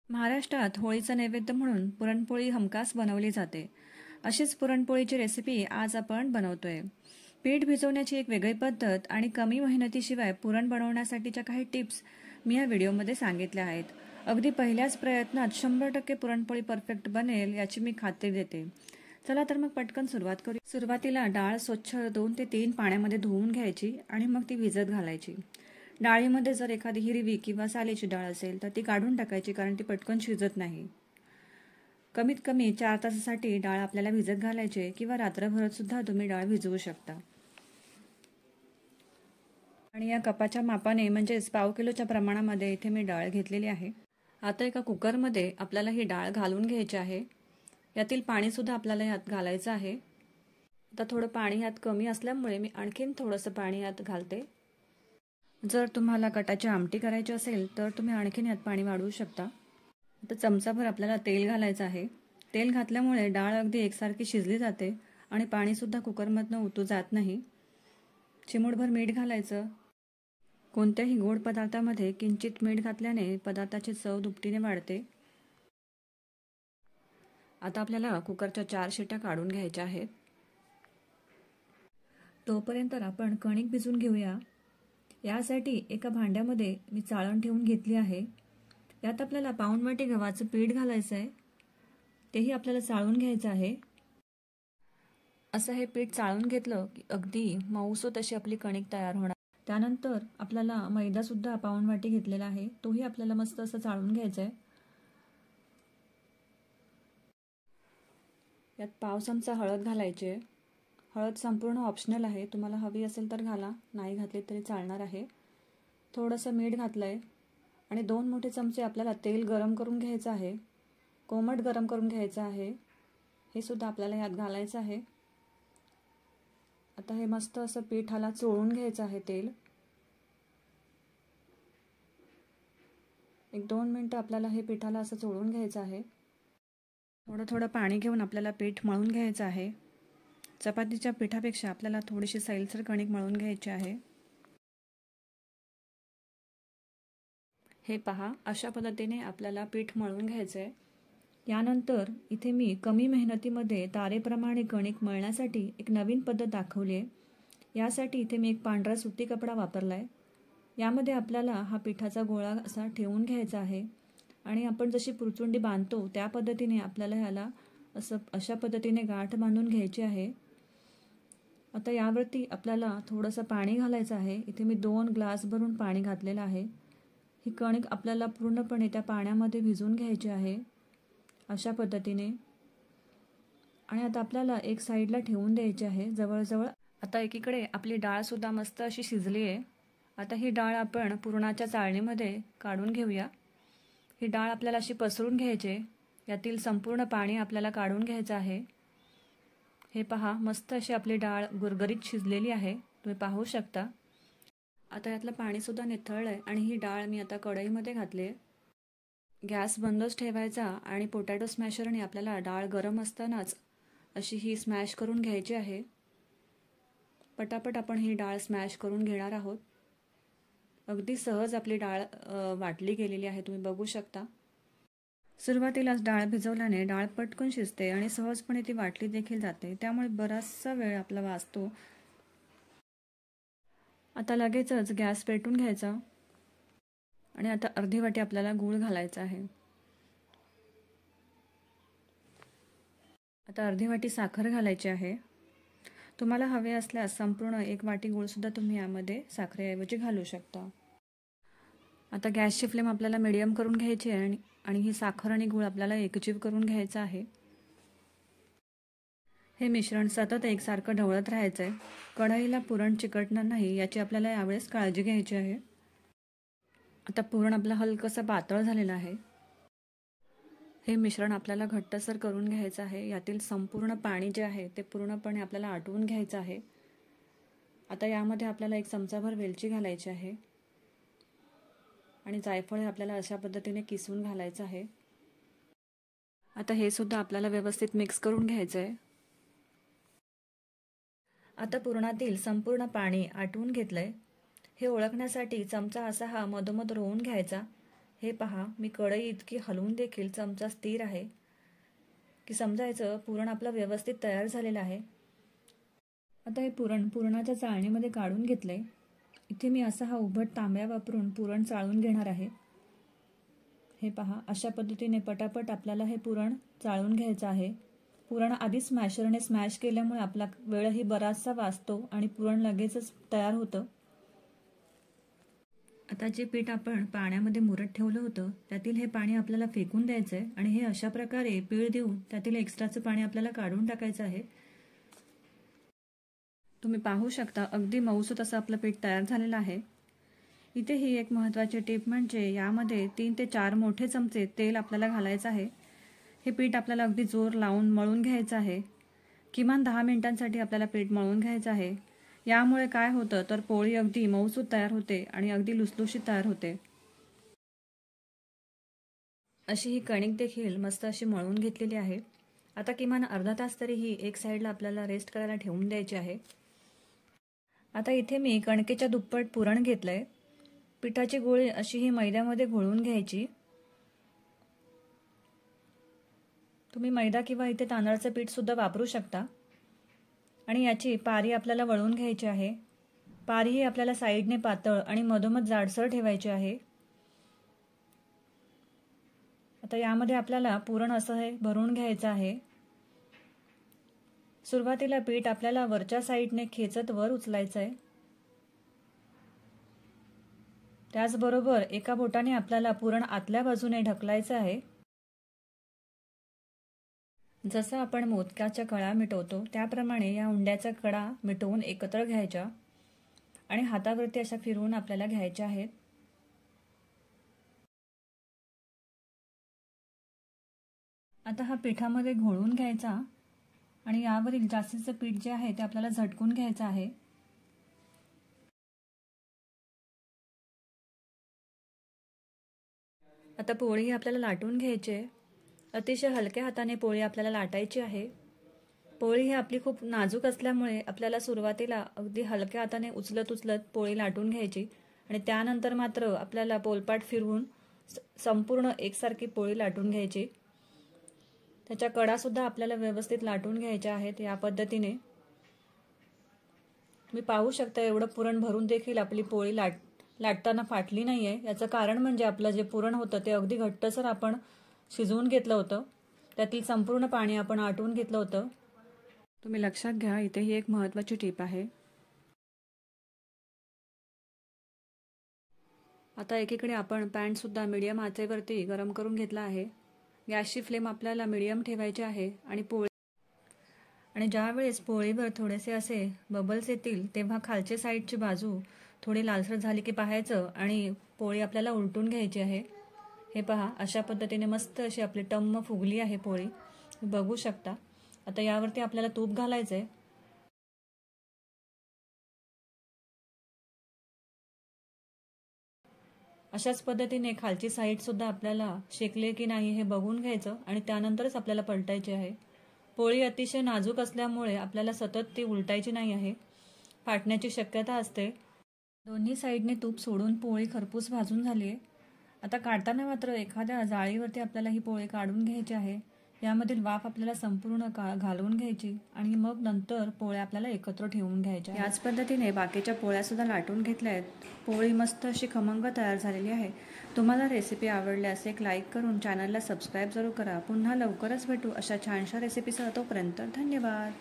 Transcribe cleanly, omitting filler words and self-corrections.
महाराष्ट्रात होळीचा नैवेद्य म्हणून पुरणपोळी हमखास बनवली जाते. अशीच पुरणपोळीची रेसिपी आज आपण बनवतोय. पीठ भिजवण्याची एक वेगळी पद्धत आणि कमी मेहनतीशिवाय पुरण बनवण्यासाठीच्या काही टिप्स मी या व्हिडिओमध्ये सांगितल्या आहेत. अगदी पहिल्याच प्रयत्नात 100% पुरणपोळी परफेक्ट बनेल याची मी खात्री देते. चला तर मग पटकन सुरुवात करू. सुरुवातीला डाळ स्वच्छ 2 ते 3 पाण्यामध्ये धुवून घ्यायची आणि मग ती भिजत घालायची. डाळीमध्ये जर एखादी हिरवी किंवा सालीची डाळ असेल तर ती काढून टाकायची, कारण ती पटकन शिजत नाही. कमीत कमी 4 तासासाठी डाळ आपल्याला भिजत घालायची किंवा रात्रभरात सुद्धा तुम्ही डाळ भिजवू शकता. आणि या कपाच्या मापाने म्हणजेच पाव किलोच्या प्रमाणामध्ये इथे मी डाळ घेतलेली आहे. आता एका कुकरमध्ये आपल्याला ही डाळ घालून घ्यायची आहे. यातील पाणी सुद्धा आपल्याला यात घालायचं आहे. आता थोडं पाणी यात कमी असल्यामुळे मी आणखीन थोडंसं पाणी यात घालते. जर तुम्हाला कटाची आमटी करायची असेल तर तुम्ही आणखीन यात पाणी वाढवू शकता. आता चमचाभर आपल्याला तेल घालायचं आहे. तेल घातल्यामुळे डाळ अगदी एकसारखी शिजली जाते आणि पाणीसुद्धा कुकरमधनं उतू जात नाही. चिमूटभर मीठ घालायचं. कोणत्याही गोड पदार्थामध्ये किंचित मीठ घातल्याने पदार्थाची चव दुपटीने वाढते. आता आपल्याला कुकरच्या 4 शिट्या काढून घ्यायच्या आहेत. तोपर्यंत आपण कणिक भिजवून घेऊया. यासाठी एका भांड्यामध्ये मी चाळण ठेवून घेतली आहे. यात आपल्याला पाऊण वाटी गव्हाचं पीठ घालायचं आहे. तेही आपल्याला चाळून घ्यायचं आहे. असं हे पीठ चाळून घेतलं की अगदी मऊसूत अशी आपली कणिक तयार होणार. त्यानंतर आपल्याला मैदासुद्धा पाऊण वाटी घेतलेला आहे. तोही आपल्याला मस्त असं चाळून घ्यायचा आहे. यात पाव चमचा हळद घालायची आहे. हळद संपूर्ण ऑप्शनल आहे. तुम्हाला हवी असेल तर घाला, नाही घातली तरी चालणार आहे. थोडंसं मीठ घातलं आहे आणि 2 मोठे चमचे आपल्याला तेल गरम करून घ्यायचं आहे. कोमट गरम करून घ्यायचं आहे. हे सुद्धा आपल्याला यात घालायचं आहे. आता हे मस्त असं पिठाला चोळून घ्यायचं आहे तेल. 1-2 मिनटं आपल्याला हे पिठाला असं चोळून घ्यायचं आहे. थोडं थोडं पाणी घेऊन आपल्याला पीठ मळून घ्यायचं आहे. चपातीच्या पिठापेक्षा आपल्याला थोडीशी सैलसर कणिक मळून घ्यायची आहे. हे पहा, अशा पद्धतीने आपल्याला पीठ मळून घ्यायचं आहे. यानंतर इथे मी कमी मेहनतीमध्ये तारेप्रमाणे कणिक मळण्यासाठी एक नवीन पद्धत दाखवली आहे. यासाठी इथे मी एक पांढरा सुती कपडा वापरला आहे. यामध्ये आपल्याला हा पिठाचा गोळा असा ठेवून घ्यायचा आहे आणि आपण जशी पुरचुंडी बांधतो त्या पद्धतीने आपल्याला ह्याला अशा पद्धतीने गाठ बांधून घ्यायची आहे. आता यावरती आपल्याला थोडंसं पाणी घालायचं आहे. इथे मी 2 ग्लास भरून पाणी घातलेलं आहे. ही कणिक आपल्याला पूर्णपणे त्या पाण्यामध्ये भिजवून घ्यायची आहे अशा पद्धतीने. आणि आता आपल्याला एक साईडला ठेवून द्यायची आहे जवळजवळ. आता एकीकडे आपली डाळसुद्धा मस्त अशी शिजली आहे. आता ही डाळ आपण पुरणाच्या चाळणीमध्ये काढून घेऊया. ही डाळ आपल्याला अशी पसरून घ्यायची. यातील संपूर्ण पाणी आपल्याला काढून घ्यायचं आहे. हे पहा, मस्त अशी आपली डाळ गुरगरीत शिजलेली आहे. तुम्ही पाहू शकता. आता यातलं पाणीसुद्धा निथळलं आहे आणि ही डाळ मी आता कढईमध्ये घातली आहे. गॅस बंदच ठेवायचा आणि पोटॅटो स्मॅशरने आपल्याला डाळ गरम असतानाच अशी ही स्मॅश करून घ्यायची आहे. पटापट आपण ही डाळ स्मॅश करून घेणार आहोत. अगदी सहज आपली डाळ वाटली गेलेली आहे, तुम्ही बघू शकता. सुरुवातीलाच डाळ भिजवल्याने डाळ पटकन शिजते आणि सहजपणे ती वाटली देखील जाते. त्यामुळे बराचसा वेळ आपला वाचतो. आता लगेचच गॅस पेटवून घ्यायचा आणि आता अर्धी वाटी आपल्याला गूळ घालायचा आहे. आता अर्धी वाटी साखर घालायची आहे. तुम्हाला हवे असल्यास संपूर्ण 1 वाटी गूळसुद्धा तुम्ही यामध्ये साखरेऐवजी घालू शकता. आता गॅसची फ्लेम आपल्याला मीडियम करून घ्यायची आहे आणि ही साखर आणि गूळ आपल्याला एकजीव करून घ्यायचं आहे. हे मिश्रण सतत एकसारखं ढवळत राहायचं आहे. कढईला पुरण चिकटणार नाही याची आपल्याला यावेळेस काळजी घ्यायची आहे. आता पुरण आपलं हलकंसं पातळ झालेलं आहे. हे मिश्रण आपल्याला घट्टसर करून घ्यायचं आहे. यातील संपूर्ण पाणी जे आहे ते पूर्णपणे आपल्याला आटवून घ्यायचं आहे. आता यामध्ये आपल्याला 1 चमचाभर वेलची घालायची आहे आणि जायफळ आपल्याला अशा पद्धतीने किसून घालायचं आहे. आता हे सुद्धा आपल्याला व्यवस्थित मिक्स करून घ्यायचं आहे. आता पुरणातील संपूर्ण पाणी आटवून घेतलंय. हे ओळखण्यासाठी चमचा असा हा मधोमध रोवून घ्यायचा. हे पहा, मी कढई इतकी हलवून देखील चमचा स्थिर आहे की समजायचं पुरण आपलं व्यवस्थित तयार झालेलं आहे. आता हे पुरण पुरणाच्या चाळणीमध्ये काढून घेतलंय. इथे मी असा हा उभट तांब्या वापरून पुरण चाळून घेणार आहे. हे पहा, अशा पद्धतीने पटापट आपल्याला हे पुरण चाळून घ्यायचं आहे. पुरण आधी स्मॅशरने स्मॅश केल्यामुळे आपला वेळही बराचसा वाचतो आणि पुरण लगेचच तयार होतं. आता जे पीठ आपण पाण्यामध्ये मुरत ठेवलं होतं त्यातील हे पाणी आपल्याला फेकून द्यायचं आहे आणि हे अशा प्रकारे पीळ देऊन त्यातील एक्स्ट्राचं पाणी आपल्याला काढून टाकायचं आहे. तुम्ही पाहू शकता अगदी मऊसूत असं आपलं पीठ तयार झालेलं आहे. इथे ही एक महत्त्वाची टिप म्हणजे यामध्ये 3 ते 4 मोठे चमचे तेल आपल्याला घालायचं आहे. हे पीठ आपल्याला अगदी जोर लावून मळून घ्यायचं आहे. किमान 10 मिनिटांसाठी आपल्याला पीठ मळून घ्यायचं आहे. यामुळे काय होतं तर पोळी अगदी मऊसूत तयार होते आणि अगदी लुसलुशीत तयार होते. अशी ही कणिक देखील मस्त अशी मळून घेतलेली आहे. आता किमान अर्धा तास तरी ही एक साईडला आपल्याला रेस्ट करायला ठेवून द्यायची आहे. आता इथे मी कणकेच्या दुप्पट पुरण घेतलंय. पिठाची गोळी अशी ही मैद्यामध्ये घोळून घ्यायची. तुम्ही मैदा किंवा इथे तांदळाचं पीठ सुद्धा वापरू शकता. आणि याची पारी आपल्याला वळून घ्यायची आहे. पारी ही आपल्याला साईडने पातळ आणि मधोमध जाडसर ठेवायची आहे. आता यामध्ये आपल्याला पुरण असं हे भरून घ्यायचं आहे. सुरुवातीला पीठ आपल्याला वरच्या साईडने खेचत वर उचलायचं आहे. त्याचबरोबर एका बोटाने आपल्याला पुरण आतल्या बाजूने ढकलायचं आहे. जसं आपण मोदकाच्या कळा मिटवतो त्याप्रमाणे या उंड्याच्या कडा मिटवून एकत्र घ्यायच्या आणि हातावरती अशा फिरवून आपल्याला घ्यायच्या आहेत. आता हा पिठामध्ये घोळून घ्यायचा आणि यावरील जास्तीचं पीठ जे आहे ते आपल्याला झटकून घ्यायचं आहे. आता पोळी आपल्याला लाटून घ्यायची आहे. अतिशय हलक्या हाताने पोळी आपल्याला लाटायची आहे. पोळी ही आपली खूप नाजूक असल्यामुळे आपल्याला सुरुवातीला अगदी हलक्या हाताने उचलत उचलत पोळी लाटून घ्यायची आणि त्यानंतर मात्र आपल्याला पोलपाट फिरवून संपूर्ण एकसारखी पोळी लाटून घ्यायची. त्याच्या कडासुद्धा आपल्याला व्यवस्थित लाटून घ्यायच्या आहेत. या पद्धतीने तुम्ही पाहू शकता एवढं पुरण भरून देखील आपली पोळी लाटताना फाटली नाही आहे. याचं कारण म्हणजे आपलं जे पुरण होतं ते अगदी घट्टसर आपण शिजवून घेतलं होतं. त्यातील संपूर्ण पाणी आपण आटवून घेतलं होतं. तुम्ही लक्षात घ्या, इथे ही एक महत्त्वाची टीप आहे. आता एकीकडे आपण पॅनसुद्धा मीडियम आचेवरती गरम करून घेतला आहे. गॅसची फ्लेम आपल्याला मीडियम ठेवायची आहे आणि ज्यावेळेस पोळीवर थोडेसे असे बबल्स येतील तेव्हा खालच्या साईडची बाजू थोडी लालसर झाली की पाहायचं आणि पोळी आपल्याला उलटून घ्यायची आहे. हे पहा, अशा पद्धतीने मस्त अशी आपली टम्म फुगली आहे पोळी, बघू शकता. आता यावरती आपल्याला तूप घालायचं आहे. अशाच पद्धतीने खालची साईड सुद्धा आपल्याला शेकले की नाही हे बघून घ्यायचं आणि त्यानंतरच आपल्याला पलटायची आहे. पोळी अतिशय नाजूक असल्यामुळे आपल्याला सतत ती उलटायची नाही आहे, फाटण्याची शक्यता असते. दोन्ही साईडने तूप सोडून पोळी खरपूस भाजून झाली आहे. आता काढताना मात्र एखाद्या जाळीवरती आपल्याला ही पोळी काढून घ्यायची आहे. यामधील वाफ आपल्याला संपूर्ण घालवून घ्यायची आणि मग नंतर पोळ्या आपल्याला एकत्र ठेवून घ्यायच्या. याच पद्धतीने बाकीच्या पोळ्यासुद्धा लाटून घेतल्या आहेत. पोळी मस्त अशी खमंग तयार झालेली आहे. तुम्हाला रेसिपी आवडल्यास एक लाईक करून चॅनलला सबस्क्राईब जरूर करा. पुन्हा लवकरच भेटू अशा छानशा रेसिपीसह. तोपर्यंत धन्यवाद.